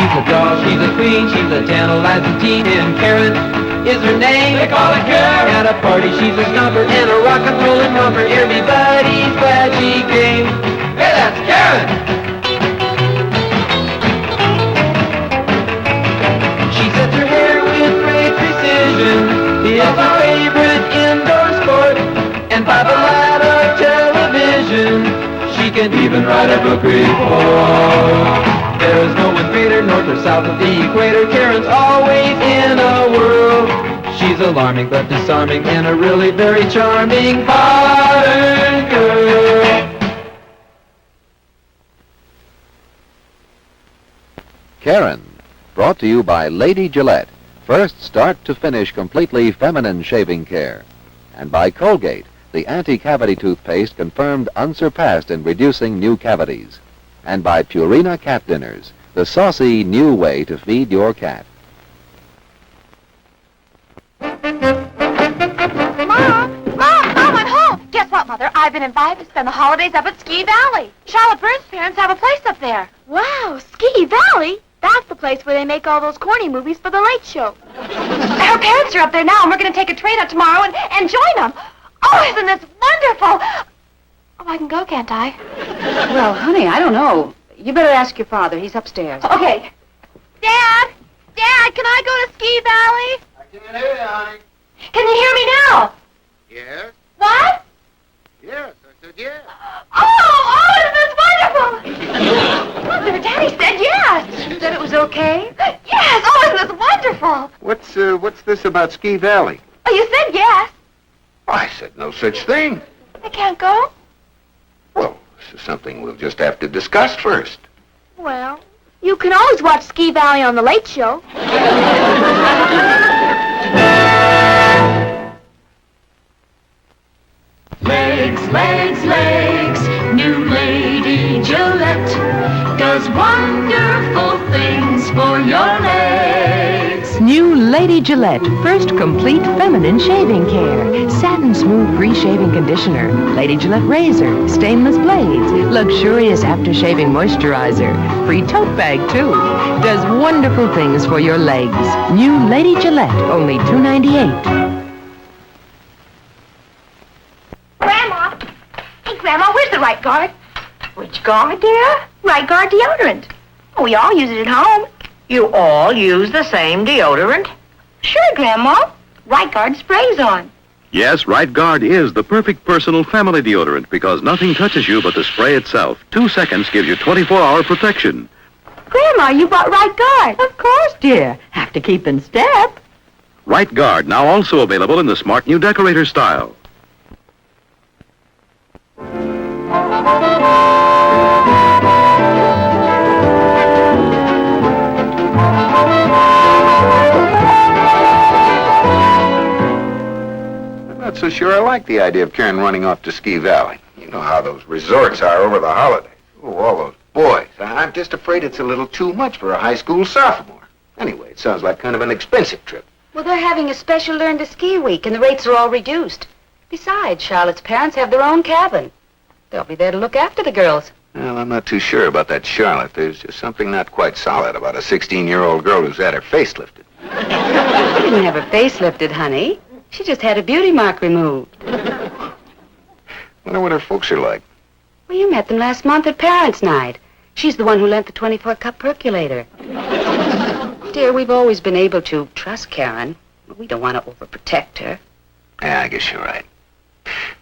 She's a doll, she's a queen, she's a tantalizing teen, and Karen is her name. They call her Karen. At a party, she's a stomper and a rock and rollin' romper. Everybody's glad she came. Hey, that's Karen! She sets her hair with great precision. It's her favorite indoor sport, and by the light of television, she can even write a book report. There is no one greater north or south of the equator. Karen's always in a whirl. She's alarming but disarming and a really very charming modern girl. Karen, brought to you by Lady Gillette. First start to finish completely feminine shaving care. And by Colgate, the anti-cavity toothpaste confirmed unsurpassed in reducing new cavities. And by Purina Cat Dinners, the saucy new way to feed your cat. Mom, I'm home. Guess what, Mother? I've been invited to spend the holidays up at Ski Valley. Charlotte Burns' parents have a place up there. Wow, Ski Valley? That's the place where they make all those corny movies for the Late Show. Her parents are up there now, and we're going to take a train up tomorrow and join them. Oh, isn't this wonderful? Oh, I can go, can't I? Well, honey, I don't know. You better ask your father. He's upstairs. Okay. Dad, can I go to Ski Valley? I can't hear you, honey. Can you hear me now? Yes? What? Yes, I said yes. Oh, isn't this wonderful? Mother, Daddy said yes. Said it was okay? Yes, oh, isn't this wonderful? What's this about Ski Valley? Oh, you said yes. I said no such thing. I can't go? Well, this is something we'll just have to discuss first. Well, you can always watch Ski Valley on the Late Show. Legs, new Lady Gillette does wonderful things for your legs. New Lady Gillette, first complete feminine shaving care. Satin smooth pre-shaving conditioner, Lady Gillette razor, stainless blades, luxurious after-shaving moisturizer, free tote bag too. Does wonderful things for your legs. New Lady Gillette, only $2.98. Grandma, where's the right guard? Which guard, dear? Right guard deodorant. Oh, we all use it at home. You all use the same deodorant? Sure, Grandma. Right guard sprays on. Yes, Right Guard is the perfect personal family deodorant because nothing touches you but the spray itself. 2 seconds gives you 24-hour protection. Grandma, you bought Right Guard. Of course, dear. Have to keep in step. Right Guard, now also available in the smart new decorator style. I'm not so sure I like the idea of Karen running off to Ski Valley. You know how those resorts are over the holidays. Oh, all those boys. I'm just afraid it's a little too much for a high school sophomore. Anyway, it sounds like kind of an expensive trip. Well, they're having a special learn to ski week, and the rates are all reduced. Besides, Charlotte's parents have their own cabin. They'll be there to look after the girls. Well, I'm not too sure about that Charlotte. There's just something not quite solid about a 16-year-old girl who's had her face lifted. She didn't have her face lifted, honey. She just had a beauty mark removed. Wonder what her folks are like. Well, you met them last month at Parents' Night. She's the one who lent the 24-cup percolator. Dear, we've always been able to trust Karen. We don't want to overprotect her. Yeah, I guess you're right.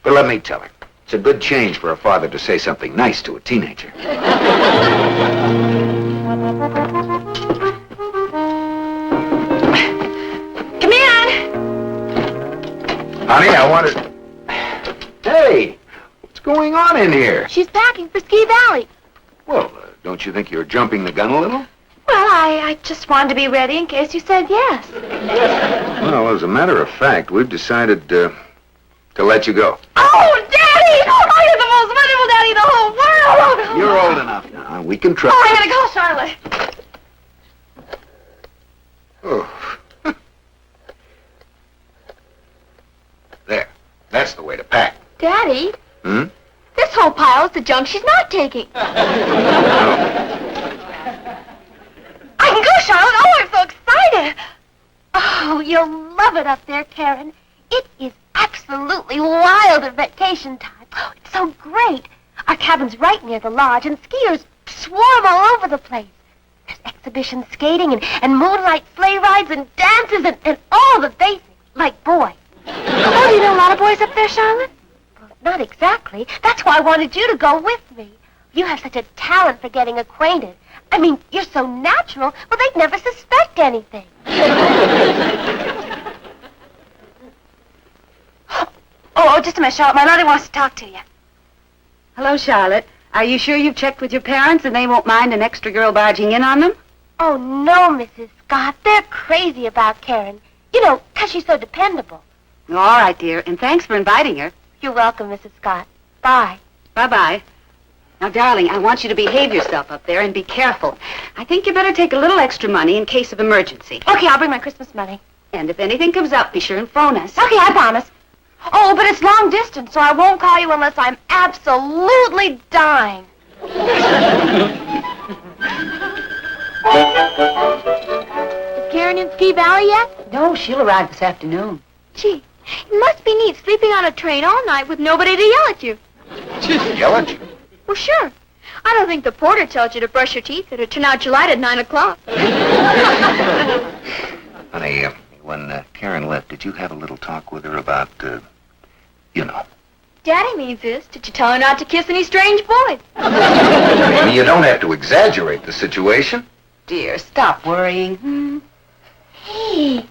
But let me tell her. It's a good change for a father to say something nice to a teenager. Come in. Honey, I wanted... Hey, what's going on in here? She's packing for Ski Valley. Well, don't you think you're jumping the gun a little? Well, I just wanted to be ready in case you said yes. Well, as a matter of fact, we've decided to let you go. Oh, Daddy! Oh, you're the most wonderful daddy in the whole world! You're old enough now. We can trust Oh, you. I'm gonna call Charlotte. Oh. There. That's the way to pack. Daddy? Hmm? This whole pile is the junk she's not taking. Oh. I can love it up there, Karen. It is absolutely wild at vacation time. Oh, it's so great. Our cabin's right near the lodge, and skiers swarm all over the place. There's exhibition skating and moonlight sleigh rides and dances and all the basics, like boys. Oh, do you know a lot of boys up there, Charlotte? Well, not exactly. That's why I wanted you to go with me. You have such a talent for getting acquainted. I mean, you're so natural. Well, they'd never suspect anything. Oh, just a minute, Charlotte. My mother wants to talk to you. Hello, Charlotte. Are you sure you've checked with your parents and they won't mind an extra girl barging in on them? Oh, no, Mrs. Scott. They're crazy about Karen. You know, 'cause she's so dependable. All right, dear, and thanks for inviting her. You're welcome, Mrs. Scott. Bye. Bye-bye. Now, darling, I want you to behave yourself up there and be careful. I think you better take a little extra money in case of emergency. Okay, I'll bring my Christmas money. And if anything comes up, be sure and phone us. Okay, I promise. Oh, but it's long distance, so I won't call you unless I'm absolutely dying. Is Karen in Ski Valley yet? No, she'll arrive this afternoon. Gee, it must be neat sleeping on a train all night with nobody to yell at you. Yell at you? Well, sure. I don't think the porter tells you to brush your teeth or to turn out your light at 9 o'clock. Honey, when Karen left, did you have a little talk with her about, you know? Daddy means this. Did you tell her not to kiss any strange boys? Amy, you don't have to exaggerate the situation. Dear, stop worrying. Hey,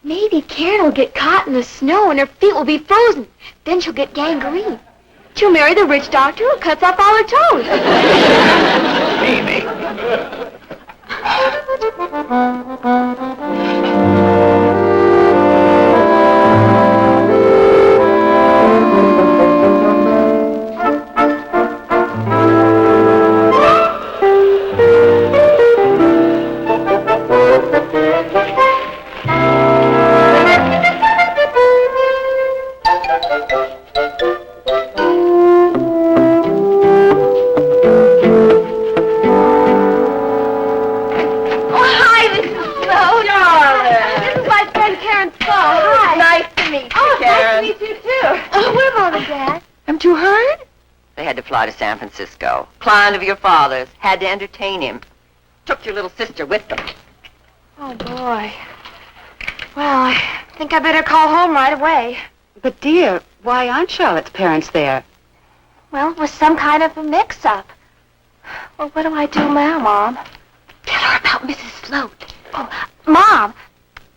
maybe Karen will get caught in the snow and her feet will be frozen. Then she'll get gangrene. She'll marry the rich doctor who cuts off all her toes. Amy. Fly to San Francisco. Client of your father's. Had to entertain him. Took your little sister with them. Oh, boy. Well, I think I better call home right away. But, dear, why aren't Charlotte's parents there? Well, it was some kind of a mix-up. Well, what do I do now, Mom? Tell her about Mrs. Sloat. Oh, Mom,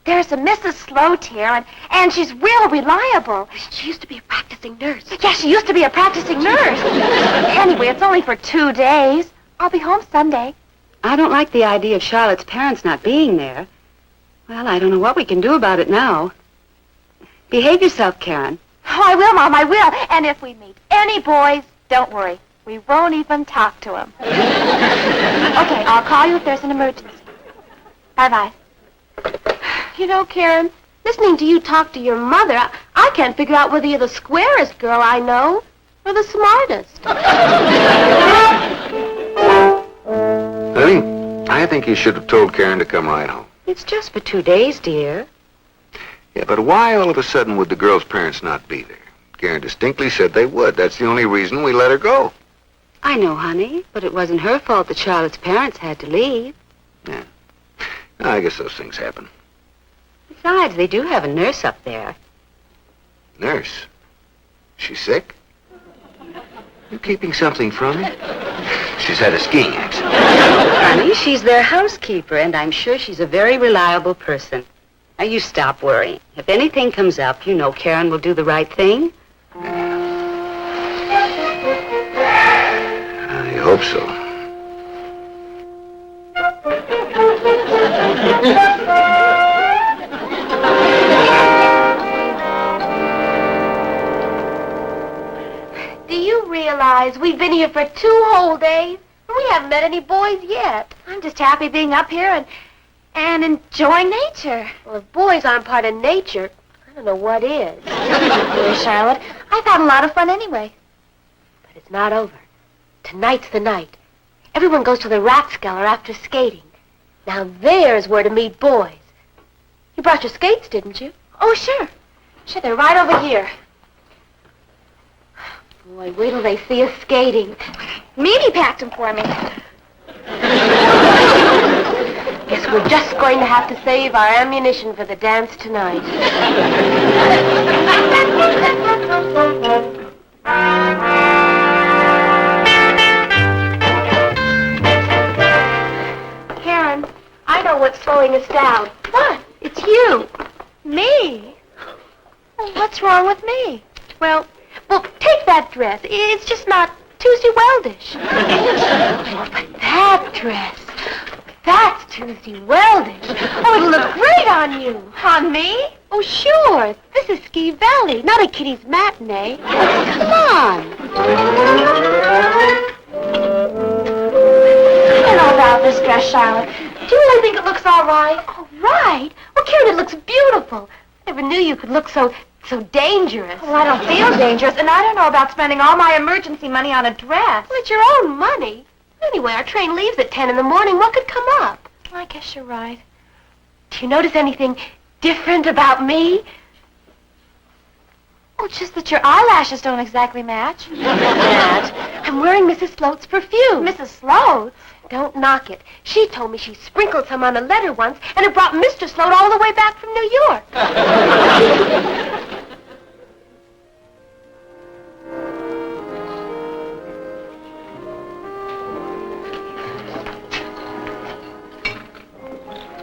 there's a Mrs. Sloat here, and she's real reliable. She used to be a practicing nurse. Yeah, she used to be a practicing nurse. Anyway, it's only for 2 days. I'll be home Sunday. I don't like the idea of Charlotte's parents not being there. Well, I don't know what we can do about it now. Behave yourself, Karen. Oh, I will, Mom, I will. And if we meet any boys, don't worry. We won't even talk to them. Okay, I'll call you if there's an emergency. Bye-bye. You know, Karen, listening to you talk to your mother, I can't figure out whether you're the squarest girl I know or the smartest. Honey, I think you should have told Karen to come right home. It's just for 2 days, dear. Yeah, but why all of a sudden would the girl's parents not be there? Karen distinctly said they would. That's the only reason we let her go. I know, honey, but it wasn't her fault that Charlotte's parents had to leave. Yeah. I guess those things happen. Besides, they do have a nurse up there. Nurse? She's sick? You keeping something from me? She's had a skiing accident. Honey, she's their housekeeper, and I'm sure she's a very reliable person. Now, you stop worrying. If anything comes up, you know Karen will do the right thing. I hope so. Do you realize we've been here for 2 whole days? And we haven't met any boys yet. I'm just happy being up here and enjoying nature. Well, if boys aren't part of nature, I don't know what is. Dear Charlotte, I've had a lot of fun anyway. But it's not over. Tonight's the night. Everyone goes to the Rathskeller after skating. Now there's where to meet boys. You brought your skates, didn't you? Oh, sure. Sure, they're right over here. Boy, wait till they see us skating. Mimi packed them for me. Guess we're just going to have to save our ammunition for the dance tonight. Karen, I know what's slowing us down. What? It's you. Me? Well, what's wrong with me? Well, take that dress. It's just not Tuesday Weldish. But that dress, that's Tuesday Weldish. Oh, it'll look great on you. On me? Oh, sure. This is Ski Valley, not a kiddies matinee. Come on. I know about this dress, Charlotte. Do you really think it looks all right? All right? Well, Karen, it looks beautiful. I never knew you could look so dangerous. Well, I don't feel dangerous, and I don't know about spending all my emergency money on a dress. Well, it's your own money. Anyway, our train leaves at 10 in the morning. What could come up? Well, I guess you're right. Do you notice anything different about me? Oh, it's just that your eyelashes don't exactly match. Match? I'm wearing Mrs. Sloat's perfume. Mrs. Sloat's? Don't knock it. She told me she sprinkled some on a letter once, and it brought Mr. Sloat all the way back from New York.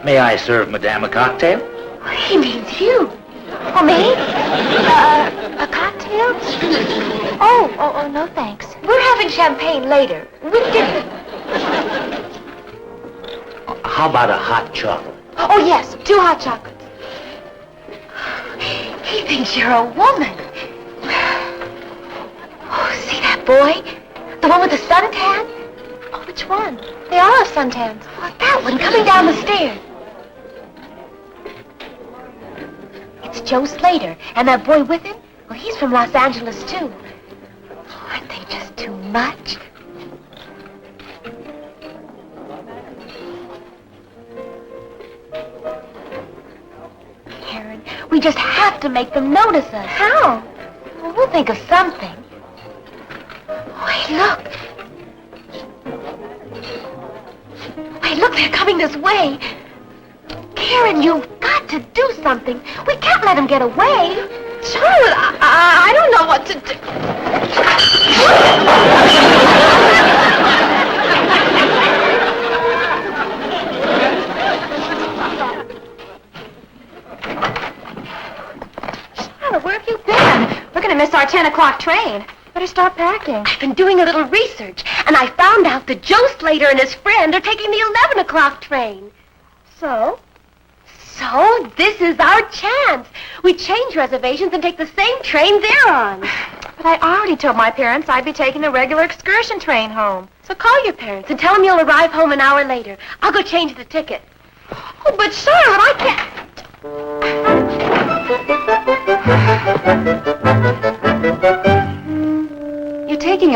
May I serve Madame a cocktail? He means you. Oh, me? A cocktail? Oh, no thanks. We're having champagne later. With dinner. How about a hot chocolate? Oh, yes, 2 hot chocolates. He thinks you're a woman. Oh, see that boy? The one with the suntan? Oh, which one? They all have suntans. Oh, that one coming down the stairs. It's Joe Slater, and that boy with him, well, he's from Los Angeles, too. Aren't they just too much? Karen, we just have to make them notice us. How? Well, we'll think of something. Wait, look. Wait, look, they're coming this way. Karen, you've got to do something. We can't let him get away. Charlotte, I don't know what to do. Charlotte, where have you been? We're going to miss our 10 o'clock train. Better start packing. I've been doing a little research, and I found out that Joe Slater and his friend are taking the 11 o'clock train. So, this is our chance. We change reservations and take the same train they're on. But I already told my parents I'd be taking the regular excursion train home. So call your parents and tell them you'll arrive home an hour later. I'll go change the ticket. Oh, but Charlotte, I can't. You're taking